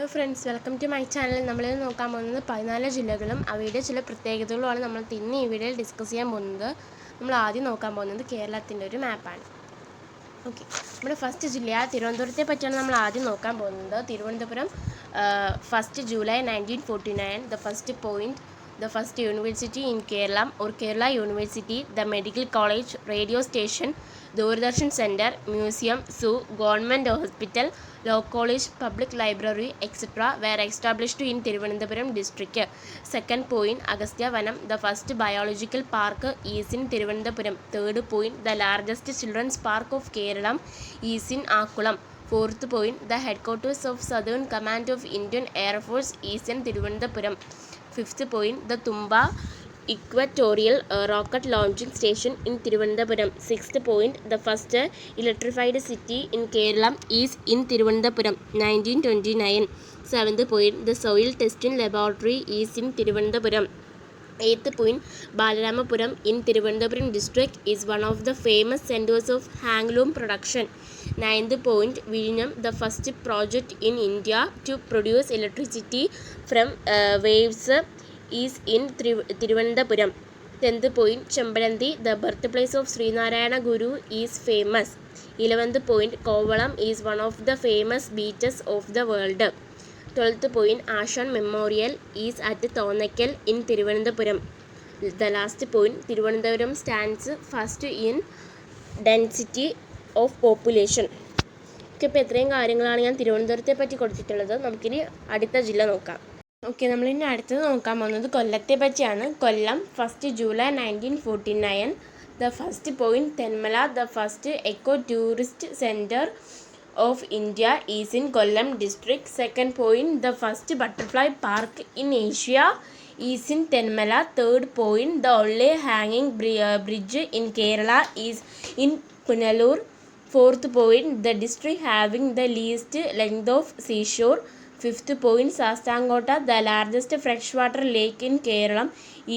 Hello friends, welcome to my channel. നമ്മളിത് നോക്കാൻ പോകുന്നത് 14 ജില്ലകളും അവയുടെ ചില പ്രത്യേകതകളുമാണ് നമ്മൾ ഇന്ന് ഈ വീഡിയോയിൽ ഡിസ്കസ് ചെയ്യാൻ പോകുന്നത്. നമ്മൾ ആദ്യം നോക്കാൻ പോകുന്നത് കേരളത്തിൻ്റെ ഒരു മാപ്പാണ്. ഓക്കെ, നമ്മുടെ ഫസ്റ്റ് ജില്ല തിരുവനന്തപുരത്തെ പറ്റിയാണ് നമ്മൾ ആദ്യം നോക്കാൻ പോകുന്നത്. Thiruvananthapuram 1 July 1949, the first point, the first university in Kerala or Kerala University, the medical college, radio station, Doordarshan Center, museum, zoo, government hospital, law college, public library, etc. were established in Thiruvananthapuram district. Second point, Agastya Vanam, the first biological park is in Thiruvananthapuram. Third point, the largest children's park of Kerala is in Akkulam. Fourth point, the headquarters of Southern Command of Indian Air Force is in Thiruvananthapuram. Fifth point, the Tumba Equatorial Rocket Launching Station in Thiruvananthapuram. Sixth point, the first electrified city in Kerala is in Thiruvananthapuram, 1929. Seventh point, the soil testing laboratory is in Thiruvananthapuram. Eighth point, Balaramapuram in Thiruvananthapuram district is one of the famous centers of handloom production. Ninth point, Virinam, the first project in India to produce electricity from waves is in Thiruvananthapuram. 10th point, Chambalanthi, the birthplace of Srinarayana Guru, is famous. 11th point, Kovalam is one of the famous beaches of the world. 12th point, Ashan Memorial is at Thonakkal in Thiruvananthapuram. The last point, Thiruvananthapuram stands first in density of population. Okay, ഇപ്പോൾ ഇത്രയും കാര്യങ്ങളാണ് ഞാൻ തിരുവനന്തപുരത്തെ പറ്റി കൊടുത്തിട്ടുള്ളത്. നമുക്കിനി അടുത്ത ജില്ല നോക്കാം. ഓക്കെ, നമ്മളിനി അടുത്തത് നോക്കാൻ പോകുന്നത് കൊല്ലത്തെ പറ്റിയാണ്. Kollam 1 July 1949. The first point Thenmala, the first eco tourist centre of India is in Kollam district. Second point, the first butterfly park in Asia is in Tenmala. Third point, the only hanging bridge in Kerala is in Punalur. Fourth point, the district having the least length of seashore. Fifth point, Sastangota, the largest freshwater lake in Kerala,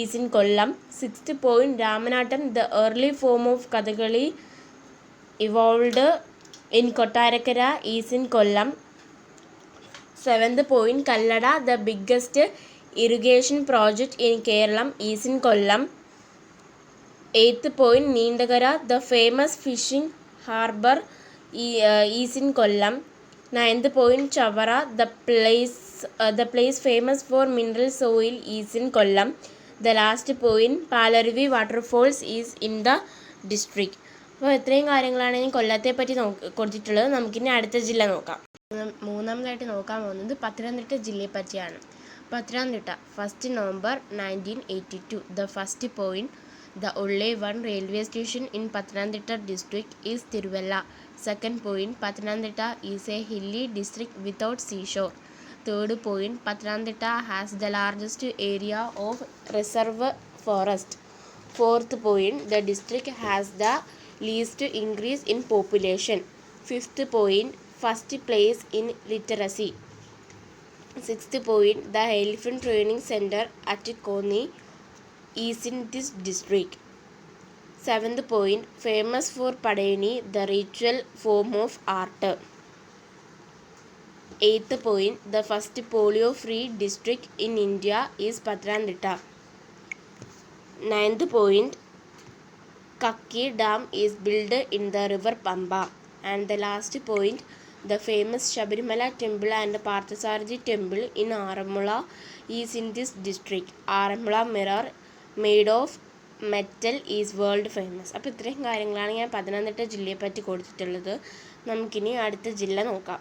is in Kollam. Sixth point, Ramanathan, the early form of Kathakali evolved in Kottarakara, is in Kollam. Seventh point, Kallada, the biggest irrigation project in Kerala, is in Kollam. Eighth point, Neendagara, the famous fishing harbour, is in Kollam. Ninth point, Chavara, the place famous for mineral soil, is in Kollam. The last point, Palaravi waterfalls, is in the district. അപ്പോൾ ഇത്രയും കാര്യങ്ങളാണ് ഞാൻ കൊല്ലത്തെ പറ്റി കൊടുത്തിട്ടുള്ളത്. നമുക്കിനി അടുത്ത ജില്ല നോക്കാം. മൂന്നാമതായിട്ട് നോക്കാൻ പോകുന്നത് പത്തനംതിട്ട ജില്ലയെ പറ്റിയാണ്. Pathanamthitta 1 November 1982. The first point, the only one railway station in Pathanamthitta district is Thiruvalla. Second point, Pathanamthitta is a hilly district without seashore. Third point, Pathanamthitta has the largest area of reserve forest. Fourth point, the district has the least increase in population. Fifth point, first place in literacy. Sixth point, the elephant training center at Konni is in this district. Seventh point, famous for Padani, the ritual form of art. Eighth point, the first polio free district in India is Pathanamthitta. Ninth point, Kakki Dam is built in the river Pamba. And the last point, the famous Shabarimala temple and Parthasarathi temple in Aramula is in this district. Aramula mirror made of metal is world famous. അപ്പോൾ ഇത്രയും കാര്യങ്ങളാണ് ഞാൻ പത്തനംതിട്ട ജില്ലയെ പറ്റി കൊടുത്തിട്ടുള്ളത്. നമുക്കിനി അടുത്ത ജില്ല നോക്കാം.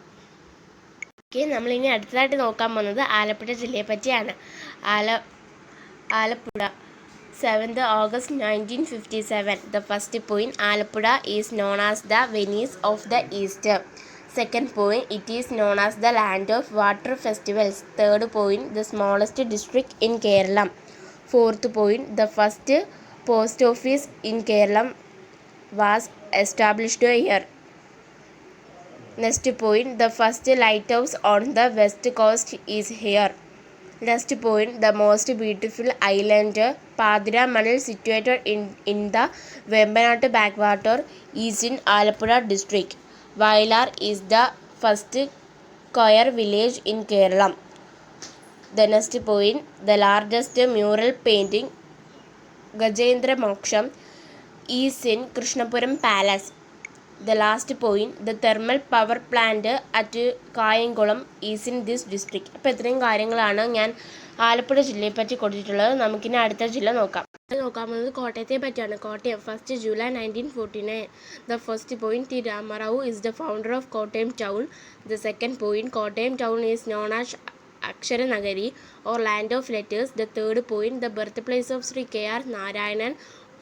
ഓക്കെ, നമ്മളിനി അടുത്തതായിട്ട് നോക്കാൻ പോകുന്നത് ആലപ്പുഴ ജില്ലയെ പറ്റിയാണ്. Alappuzha 7th August 1957. The first point, Alappuzha is known as the Venice of the East. Second point, it is known as the land of water festivals. Third point, the smallest district in Kerala. Fourth point, the first post office in Kerala was established here. Next point, the first lighthouse on the west coast is here. Next point, the most beautiful island, Padira Manal, situated in the Vembanad backwater, is in Alappuzha district. Vailar is the first Koyar village in Kerala. The next point, the largest mural painting, Gajendra Moksham, is in Krishnapuram Palace. The last point, the thermal power plant at Kayankulam is in this district. അപ്പോൾ ഇത്രയും കാര്യങ്ങളാണ് ഞാൻ ആലപ്പുഴ ജില്ലയെ പറ്റി കൊടുത്തിട്ടുള്ളത്. നമുക്കിനി അടുത്ത ജില്ല നോക്കാം. നോക്കാൻ പോകുന്നത് കോട്ടയത്തെ പറ്റിയാണ്. Kottayam 1st July 1949. The first point, T. Ramarao is the founder of Kottayam town. The second point, Kottayam town is known as Akshara Nagari or land of letters. The third point, the birthplace of Sri K.R. Narayanan,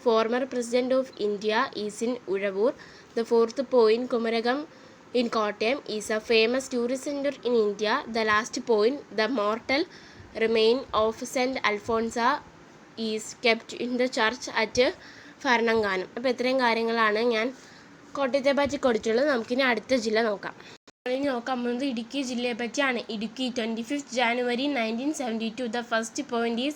former president of India, is in Uravur. The fourth point, Kumaragam in Kottayam is a famous tourist center in India. The last point, the mortal remain of Saint Alphonsa is kept in the church at Varananganam. അപ്പോൾ ഇത്രയും കാര്യങ്ങളാണ് ഞാൻ കോട്ടയത്തെ പറ്റി കൊടുത്തുള്ളത്. നമുക്കിനി അടുത്ത ജില്ല നോക്കാം. നോക്കാൻ പോകുന്നത് ഇടുക്കി ജില്ലയെ പറ്റിയാണ്. Idukki 25th January 1972. The first point is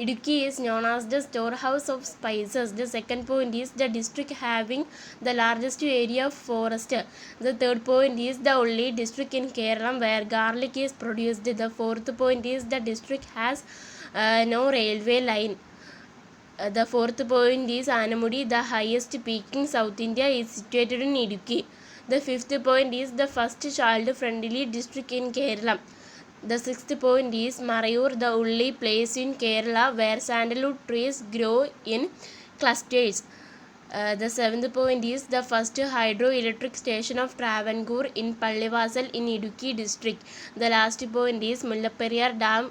Idukki is known as the storehouse of spices. The second point is the district having the largest area of forest. The third point is the only district in Kerala where garlic is produced. The fourth point is the district has no railway line. The fourth point is Anamudi, the highest peak in South India, is situated in Idukki. The fifth point is the first child-friendly district in Kerala. The sixth point is Marayur, the only place in Kerala where sandalwood trees grow in clusters. The seventh point is the first hydroelectric station of Travancore in Pallivasal in Idukki district. The last point is Mullaperiyar Dam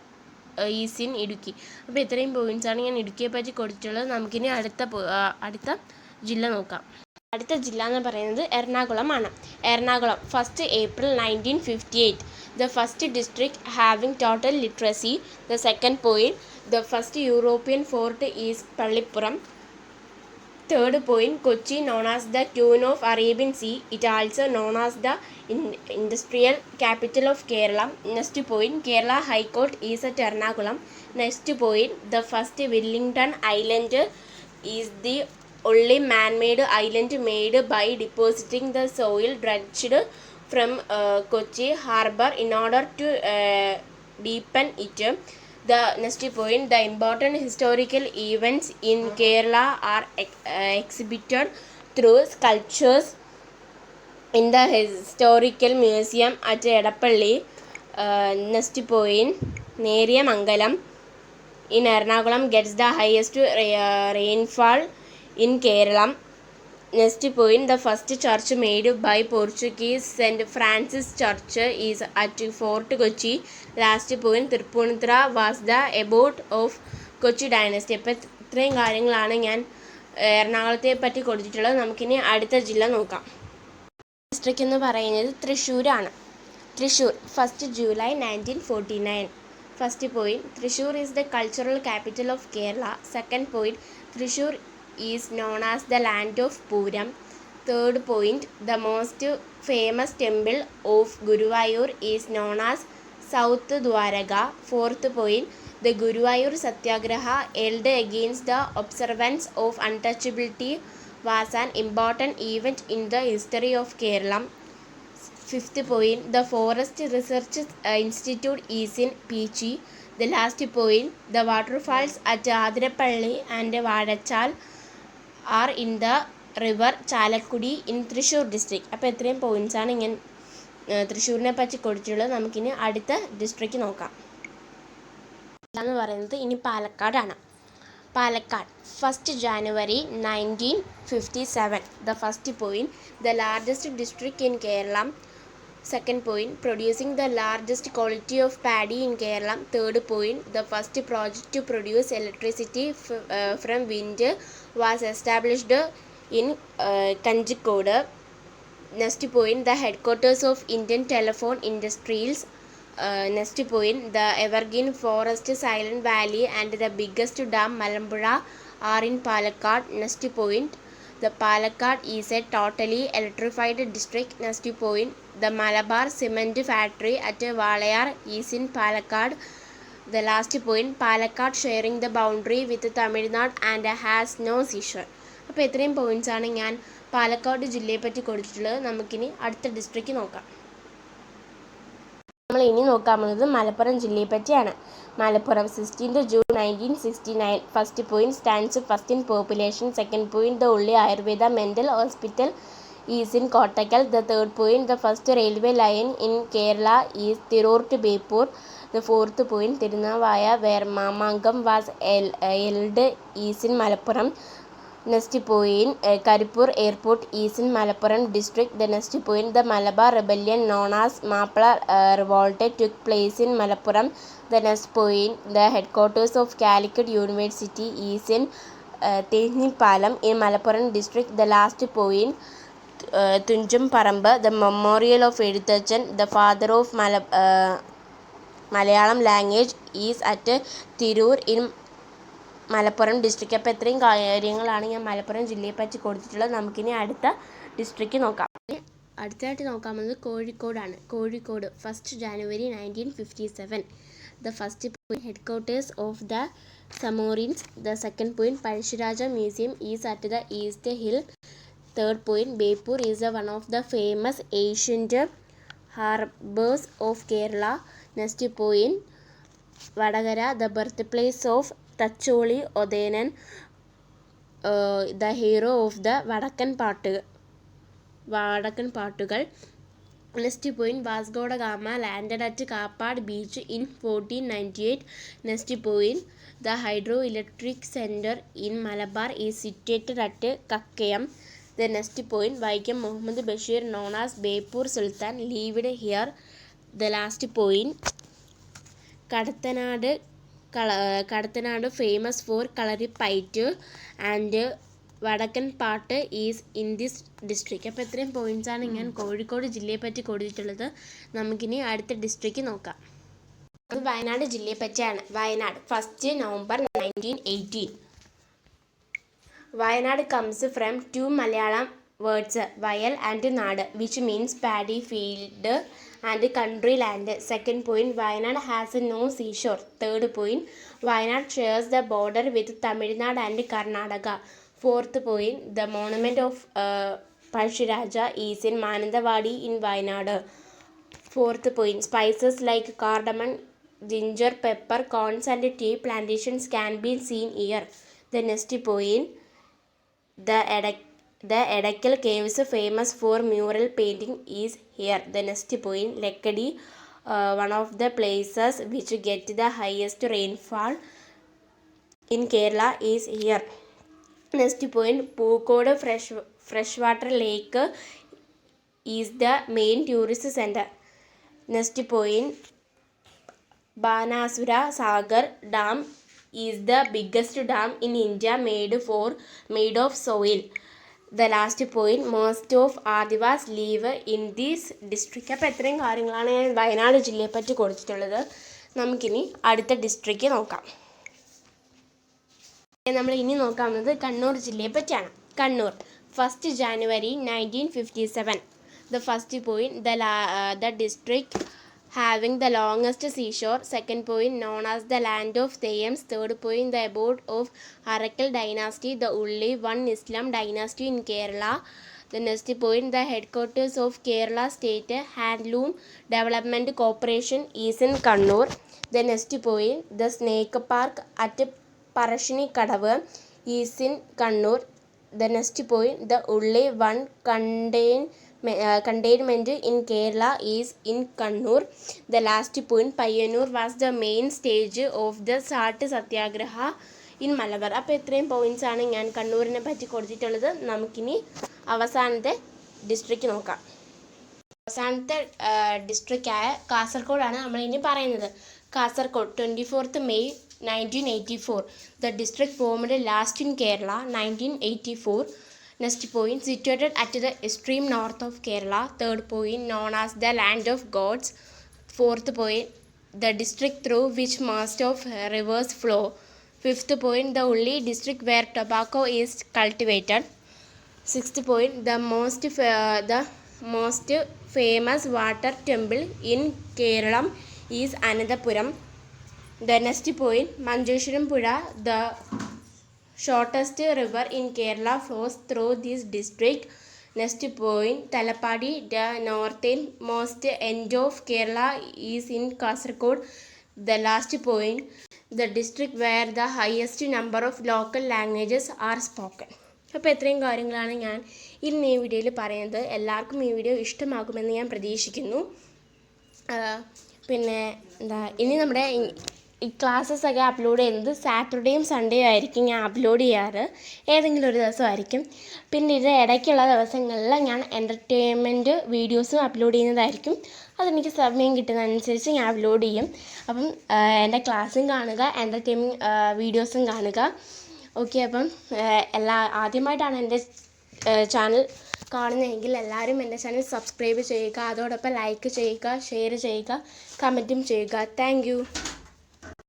is in Idukki. അപ്പോൾ ഇത്രയും പോയിൻറ്റ്സാണ് ഞാൻ ഇടുക്കിയെ പറ്റി കൊടുത്തിട്ടുള്ളത്. നമുക്കിനി അടുത്ത ജില്ല നോക്കാം. അടുത്ത ജില്ല എന്ന് പറയുന്നത് എറണാകുളമാണ്. Ernakulam 1st April 1958. The first district having total literacy. The second point, the first European fort is Pallippuram. Third point, Kochi known as the Queen of Arabian Sea. It also known as the industrial capital of Kerala. Next point, Kerala High Court is at Ernakulam. Next point, the first Wellington Island is the only man-made island made by depositing the soil dredged from Kochi harbour in order to deepen it. The next point, the important historical events in Kerala are exhibited through sculptures in the historical museum at Edappalli. Next point, Neriyamangalam in Ernakulam gets the highest rainfall in Kerala. Next point, the first church made by Portuguese St. Francis Church is at Fort Kochi. Last point, Tripunithura was the abode of Kochi dynasty. അപ്പോൾ ഇത്രയും കാര്യങ്ങളാണ് ഞാൻ എറണാകുളത്തെ പറ്റി കൊടുത്തിട്ടുള്ളത്. നമുക്കിനി അടുത്ത ജില്ല നോക്കാം. ഡിസ്ട്രിക്റ്റ് എന്ന് പറയുന്നത് തൃശ്ശൂരാണ്. Thrissur 1st July 1949. First point, Thrissur is the cultural capital of Kerala. Second point, Thrissur is known as the land of Puram. Third point, the most famous temple of Guruvayur is known as South Dwaraka. Fourth point, the Guruvayur Satyagraha held against the observance of untouchability was an important event in the history of Kerala. Fifth point, the Forest Research Institute is in Pichi. The last point, the waterfalls at Adirapalli and Vadachal are in the river Chalakudi in Thrissur district. അപ്പോൾ ഇത്രയും പോയിൻറ്റ്സാണ് ഞാൻ തൃശ്ശൂരിനെ പറ്റി കൊടുത്തിട്ടുള്ളത്. നമുക്കിനി അടുത്ത district നോക്കാം. എന്ന് പറയുന്നത് ഇനി പാലക്കാടാണ്. Palakkad 1st January 1957. The first point, the largest district in Kerala. Second point, producing the largest quality of paddy in Kerala. Third point, the first project to produce electricity from wind was established in Kanjikode. Next point, the headquarters of Indian Telephone Industries. Next point, the evergreen forest Silent Valley and the biggest dam Malampuzha are in Palakkad. Next point, the Palakkad is a totally electrified district. Next point, the Malabar cement factory at Valayar is in Palakkad. The last point, Palakkad sharing the boundary with Tamil Nadu and has no seashore. അപ്പോൾ ഇത്രയും പോയിൻറ്റ്സാണ് ഞാൻ പാലക്കാട് ജില്ലയെ പറ്റി കൊടുത്തിട്ടുള്ളത്. നമുക്കിനി അടുത്ത district നോക്കാം. നമ്മൾ ഇനി നോക്കാൻ പോകുന്നത് മലപ്പുറം ജില്ലയെ പറ്റിയാണ്. Malappuram 16th June 1969. First point stands first in population. Second point the only Ayurveda mental hospital is in Kottakkal. The third point the first railway line in Kerala is Tirur to Beypore. The fourth point Thirunavaya where Mamankam was held is in Malappuram. Next point, Karipur Airport is in Malappuram district. The next point, the Malabar rebellion known as Mappala revolt took place in Malappuram. The next point, the headquarters of Calicut University is in Tezhipalam in Malappuram district. The last point, Tunjum Paramba, the memorial of Eduthajan, the father of Malayalam language, is at Tirur in Malappuram district. അപ്പോൾ ഇത്രയും കാര്യങ്ങളാണ് ഞാൻ മലപ്പുറം ജില്ലയെ പറ്റി കൊടുത്തിട്ടുള്ളത്. നമുക്കിനി അടുത്ത district നോക്കാം. അടുത്തതായിട്ട് നോക്കാൻ പോകുന്നത് കോഴിക്കോടാണ്. Kozhikode 1st January 1957. The first point headquarters of the Zamorins. The second point Pazhassiraja museum is at the east hill. Third point Beypore is one of the famous ancient harbours of Kerala. Next point Vadakara, the birth place of Thacholi Othenan, the hero of the Vadakkan പാട്ടുകൾ. Next point Vasco da Gama landed at Kappad beach in 1498. Next point the hydro electric centre in Malabar is situated at Kakkayam. The next point Vaikom Muhammad Basheer known as Beypore Sultan lived here. The last point Kadathanad famous for Kalaripayattu and Vadakkan Pattu is in this district. അപ്പോൾ ഇത്രയും പോയിൻറ്റ്സാണ് ഞാൻ കോഴിക്കോട് ജില്ലയെ പറ്റി കൊടുത്തിട്ടുള്ളത്. നമുക്കിനി അടുത്ത district നോക്കാം. അത് വയനാട് ജില്ലയെ പറ്റിയാണ്. Wayanad 1st November 1918. Wayanad comes from 2 Malayalam words, വയൽ ആൻഡ് നാട്, which means paddy field and country land. Second point, Wayanad has no seashore. Third point, Wayanad shares the border with Tamil Nadu and Karnataka. Fourth point, the monument of Pazhiraja is in Manandavadi in Wayanad. Fourth point, spices like cardamom, ginger, pepper, corns and tea plantations can be seen here. The next point, the Edakal Caves, famous for mural painting, is here. The next point, Lekkadi, one of the places which get the highest rainfall in Kerala, is here. Next point, Pookkod freshwater lake is the main tourist center. Next point, Banasura Sagar Dam is the biggest dam in India made of soil. The last point, most of Adivas live in this district. അപ്പോൾ എത്രയും കാര്യങ്ങളാണ് ഞാൻ വയനാട് ജില്ലയെ പറ്റി കൊടുത്തിട്ടുള്ളത്. നമുക്കിനി അടുത്ത district നോക്കാം. നമ്മൾ ഇനി നോക്കാവുന്നത് കണ്ണൂർ ജില്ലയെ പറ്റിയാണ്. Kannur 1st January 1957. The first point, the district having the longest seashore. Second point, known as the land of Thayams. Third point, the abode of Arakal dynasty, the only one Islam dynasty in Kerala. The next point, the headquarters of Kerala State Handloom Development Corporation is in Kannur. The next point, the snake park at Parashini Kadavu is in Kannur. The next point, the only one containment in Kerala is in Kannur. The last point, Payyanur was the main stage of the Salt Satyagraha in Malabar. അപ്പോൾ ഇത്രയും points ആണ് ഞാൻ കണ്ണൂരിനെ പറ്റി കൊടുത്തിട്ടുള്ളത്. നമുക്കിനി അവസാനത്തെ district നോക്കാം. അവസാനത്തെ ഡിസ്ട്രിക്റ്റായ കാസർഗോഡാണ് നമ്മളിനി പറയുന്നത്. Kasaragod 24th May 1984. The district formed last in Kerala 1984. Next point, situated at the extreme north of Kerala. Third point, known as the land of gods. Fourth point, the district through which most of rivers flow. Fifth point, the only district where tobacco is cultivated. Sixth point, the most famous water temple in Kerala is Anandapuram. The next point, Manjeshwaram Pura, the shortest river in Kerala, flows through this district. Next point, Talapadi, the northernmost end of Kerala, is in Kasaragod. The last point, the district where the highest number of local languages are spoken. അപ്പോൾ ഇത്രയും കാര്യങ്ങളാണ് ഞാൻ ഇന്ന് ഈ വീഡിയോയിൽ പറയുന്നത്. എല്ലാവർക്കും ഈ വീഡിയോ ഇഷ്ടമാകുമെന്ന് ഞാൻ പ്രതീക്ഷിക്കുന്നു. പിന്നെ ഇനി നമ്മുടെ ഈ ക്ലാസ്സസ് ഒക്കെ അപ്ലോഡ് ചെയ്യുന്നത് സാറ്റർഡേയും സൺഡേയും ആയിരിക്കും ഞാൻ അപ്ലോഡ് ചെയ്യാറ്. ഏതെങ്കിലും ഒരു ദിവസമായിരിക്കും. പിന്നെ ഇത് ഇടയ്ക്കുള്ള ദിവസങ്ങളിൽ ഞാൻ എൻ്റർടൈൻമെൻറ്റ് വീഡിയോസും അപ്ലോഡ് ചെയ്യുന്നതായിരിക്കും. അതെനിക്ക് സമയം കിട്ടുന്നതനുസരിച്ച് ഞാൻ അപ്ലോഡ് ചെയ്യും. അപ്പം എൻ്റെ ക്ലാസ്സും കാണുക, എൻ്റർടൈൻമെൻറ്റ് വീഡിയോസും കാണുക. ഓക്കെ, അപ്പം ആദ്യമായിട്ടാണ് എൻ്റെ ചാനൽ കാണുന്നതെങ്കിൽ എല്ലാവരും എൻ്റെ ചാനൽ സബ്സ്ക്രൈബ് ചെയ്യുക. അതോടൊപ്പം ലൈക്ക് ചെയ്യുക, ഷെയർ ചെയ്യുക, കമൻറ്റും ചെയ്യുക. Thank you.